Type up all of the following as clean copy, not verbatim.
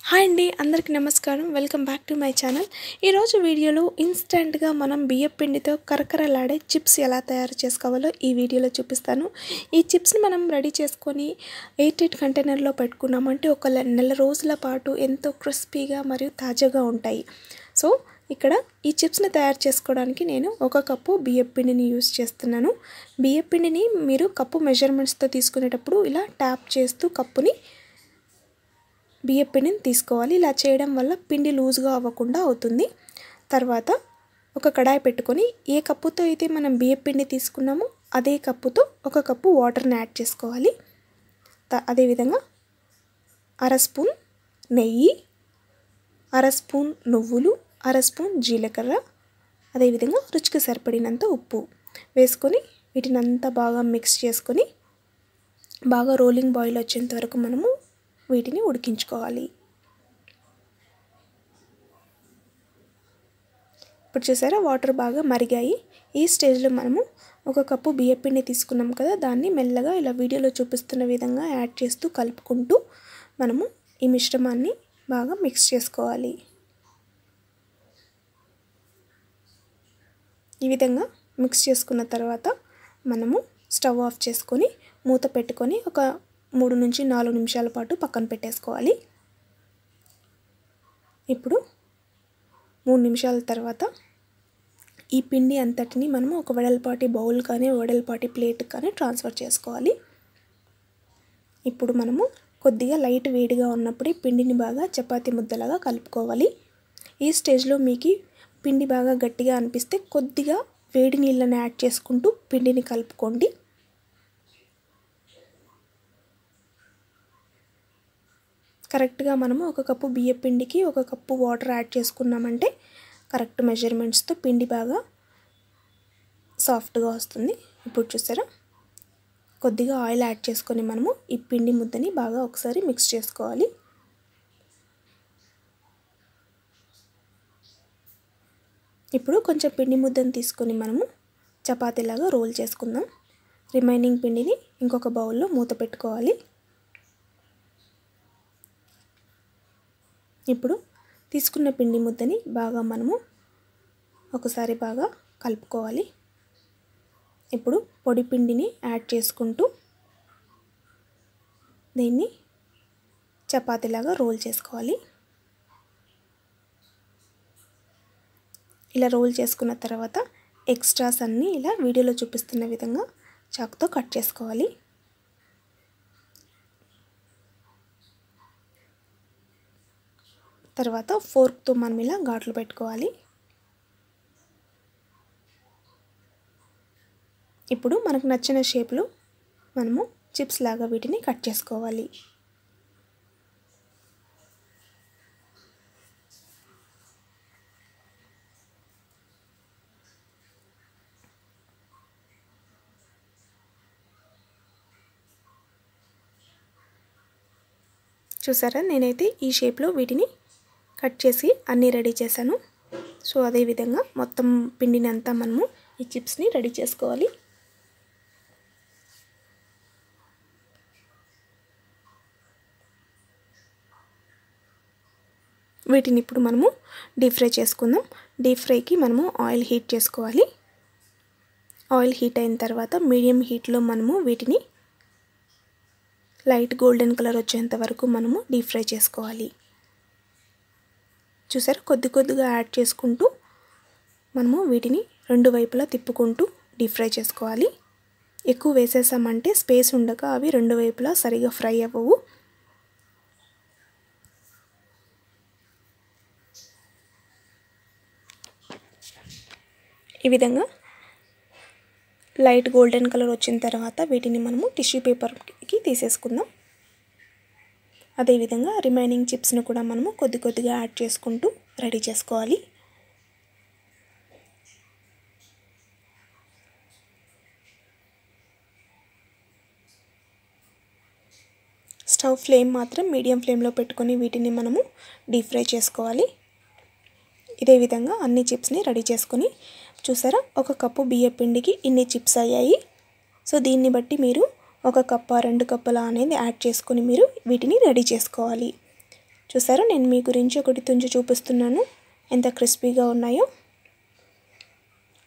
Hi అండి, అందరికీ నమస్కారం. Welcome back to my channel. ఈరోజు వీడియోలో ఇన్స్టెంట్గా మనం బియ్యం పిండితో కరకరలాడే చిప్స్ ఎలా తయారు చేసుకోవాలో ఈ వీడియోలో చూపిస్తాను. ఈ చిప్స్ని మనం రెడీ చేసుకొని ఎయిర్ టైట్ కంటైనర్లో పెట్టుకున్నామంటే ఒక నెల రోజుల పాటు ఎంతో క్రిస్పీగా మరియు తాజాగా ఉంటాయి. సో ఇక్కడ ఈ చిప్స్ని తయారు చేసుకోవడానికి నేను 1 కప్పు బియ్యం పిండిని యూస్ చేస్తున్నాను. బియ్యం పిండిని మీరు కప్పు మెజర్మెంట్స్తో తీసుకునేటప్పుడు ఇలా ట్యాప్ చేస్తూ కప్పుని బియ్యం పిండిని తీసుకోవాలి. ఇలా చేయడం వల్ల పిండి లూజ్గా అవ్వకుండా అవుతుంది. తర్వాత ఒక కడాయి పెట్టుకొని ఏ కప్పుతో అయితే మనం బియ్యం పిండి తీసుకున్నామో అదే కప్పుతో 1 కప్పు వాటర్ని యాడ్ చేసుకోవాలి. అదేవిధంగా 1/2 స్పూన్ నెయ్యి, 1/2 స్పూన్ నువ్వులు, 1/2 స్పూన్ జీలకర్ర, అదేవిధంగా రుచికి సరిపడినంత ఉప్పు వేసుకొని వీటిని అంతా బాగా మిక్స్ చేసుకొని బాగా రోలింగ్ బాయిల్ వచ్చేంత వరకు మనము వీటిని ఉడికించుకోవాలి. ఇప్పుడు చూసారా వాటర్ బాగా మరిగాయి. ఈ స్టేజ్లో మనము 1 కప్పు బియ్యం పిండి తీసుకున్నాం కదా, దాన్ని మెల్లగా ఇలా వీడియోలో చూపిస్తున్న విధంగా యాడ్ చేస్తూ కలుపుకుంటూ మనము ఈ మిశ్రమాన్ని బాగా మిక్స్ చేసుకోవాలి. ఈ విధంగా మిక్స్ చేసుకున్న తర్వాత మనము స్టవ్ ఆఫ్ చేసుకొని మూత పెట్టుకొని ఒక 3 నుంచి 4 నిమిషాల పాటు పక్కన పెట్టేసుకోవాలి. ఇప్పుడు 3 నిమిషాల తర్వాత ఈ పిండి అంతటిని మనము ఒక వెడల్పాటి బౌల్ కానీ వెడల్పాటి ప్లేట్ కానీ ట్రాన్స్ఫర్ చేసుకోవాలి. ఇప్పుడు మనము కొద్దిగా లైట్ వేడిగా ఉన్నప్పుడే పిండిని బాగా చపాతీ ముద్దలాగా కలుపుకోవాలి. ఈ స్టేజ్లో మీకు పిండి బాగా గట్టిగా అనిపిస్తే కొద్దిగా వేడి నీళ్ళని యాడ్ చేసుకుంటూ పిండిని కలుపుకోండి. కరెక్ట్గా మనము 1 కప్పు బియ్యం పిండికి 1 కప్పు వాటర్ యాడ్ చేసుకున్నామంటే కరెక్ట్ మెజర్మెంట్స్తో పిండి బాగా సాఫ్ట్గా వస్తుంది. ఇప్పుడు చూసారా కొద్దిగా ఆయిల్ యాడ్ చేసుకొని మనము ఈ పిండి ముద్దని బాగా ఒకసారి మిక్స్ చేసుకోవాలి. ఇప్పుడు కొంచెం పిండి ముద్దని తీసుకొని మనము చపాతీలాగా రోల్ చేసుకుందాం. రిమైనింగ్ పిండిని ఇంకొక బౌల్లో మూత పెట్టుకోవాలి. ఇప్పుడు తీసుకున్న పిండి ముద్దని బాగా మనము ఒకసారి బాగా కలుపుకోవాలి. ఇప్పుడు పొడి పిండిని యాడ్ చేసుకుంటూ దీన్ని చపాతీలాగా రోల్ చేసుకోవాలి. ఇలా రోల్ చేసుకున్న తర్వాత ఎక్స్ట్రాస్ అన్నీ ఇలా వీడియోలో చూపిస్తున్న విధంగా చాకుతో కట్ చేసుకోవాలి. తర్వాత ఫోర్క్తో మనం ఇలా ఘాట్లు పెట్టుకోవాలి. ఇప్పుడు మనకు నచ్చిన షేప్లో మనము చిప్స్ లాగా వీటిని కట్ చేసుకోవాలి. చూసారా నేనైతే ఈ షేప్లో వీటిని కట్ చేసి అన్నీ రెడీ చేశాను. సో అదేవిధంగా మొత్తం పిండిని అంతా మనము ఈ చిప్స్ని రెడీ చేసుకోవాలి. వీటిని ఇప్పుడు మనము డీప్ ఫ్రై చేసుకుందాం. డీప్ ఫ్రైకి మనము ఆయిల్ హీట్ చేసుకోవాలి. ఆయిల్ హీట్ అయిన తర్వాత మీడియం హీట్లో మనము వీటిని లైట్ గోల్డెన్ కలర్ వచ్చేంత వరకు మనము డీప్ ఫ్రై చేసుకోవాలి. చూసారా కొద్ది కొద్దిగా యాడ్ చేసుకుంటూ మనము వీటిని 2 వైపులా తిప్పుకుంటూ డీప్ ఫ్రై చేసుకోవాలి. ఎక్కువ వేసేసామంటే స్పేస్ ఉండక అవి 2 వైపులా సరిగా ఫ్రై అవ్వవు. ఈ విధంగా లైట్ గోల్డెన్ కలర్ వచ్చిన తర్వాత వీటిని మనము టిష్యూ పేపర్కి తీసేసుకుందాం. అదేవిధంగా రిమైనింగ్ చిప్స్ను కూడా మనము కొద్ది కొద్దిగా యాడ్ చేసుకుంటూ రెడీ చేసుకోవాలి. స్టవ్ ఫ్లేమ్ మాత్రం మీడియం ఫ్లేమ్లో పెట్టుకొని వీటిని మనము డీప్ ఫ్రై చేసుకోవాలి. ఇదే విధంగా అన్ని చిప్స్ని రెడీ చేసుకొని చూసారా 1 కప్పు బియ్యం పిండికి ఇన్ని చిప్స్ అయ్యాయి. సో దీన్ని బట్టి మీరు 1 కప్ప 2 కప్పుల అనేది యాడ్ చేసుకొని మీరు వీటిని రెడీ చేసుకోవాలి. చూసారా, నేను మీ గురించి ఒకటి తుంచి చూపిస్తున్నాను ఎంత క్రిస్పీగా ఉన్నాయో.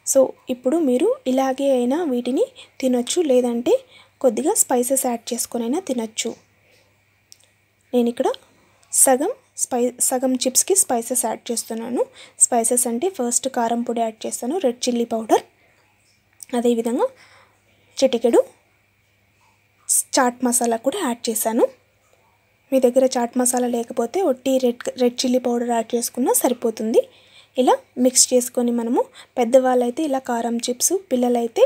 సో ఇప్పుడు మీరు ఇలాగే అయినా వీటిని తినొచ్చు, లేదంటే కొద్దిగా స్పైసెస్ యాడ్ చేసుకొనైనా తినొచ్చు. నేను ఇక్కడ సగం చిప్స్కి స్పైసెస్ యాడ్ చేస్తున్నాను. స్పైసెస్ అంటే ఫస్ట్ కారం పొడి యాడ్ చేస్తాను, రెడ్ చిల్లీ పౌడర్, అదేవిధంగా చిటికెడు చాట్ మసాలా కూడా యాడ్ చేశాను. మీ దగ్గర చాట్ మసాలా లేకపోతే ఒట్టి రెడ్ చిల్లీ పౌడర్ యాడ్ చేసుకున్నా సరిపోతుంది. ఇలా మిక్స్ చేసుకొని మనము, పెద్దవాళ్ళైతే ఇలా కారం చిప్స్, పిల్లలైతే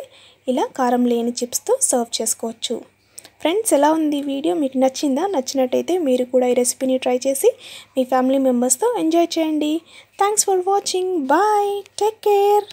ఇలా కారం లేని చిప్స్తో సర్వ్ చేసుకోవచ్చు. ఫ్రెండ్స్, ఎలా ఉంది వీడియో? మీకు నచ్చిందా? నచ్చినట్టయితే మీరు కూడా ఈ రెసిపీని ట్రై చేసి మీ ఫ్యామిలీ మెంబర్స్తో ఎంజాయ్ చేయండి. Thanks for watching. Bye, take care.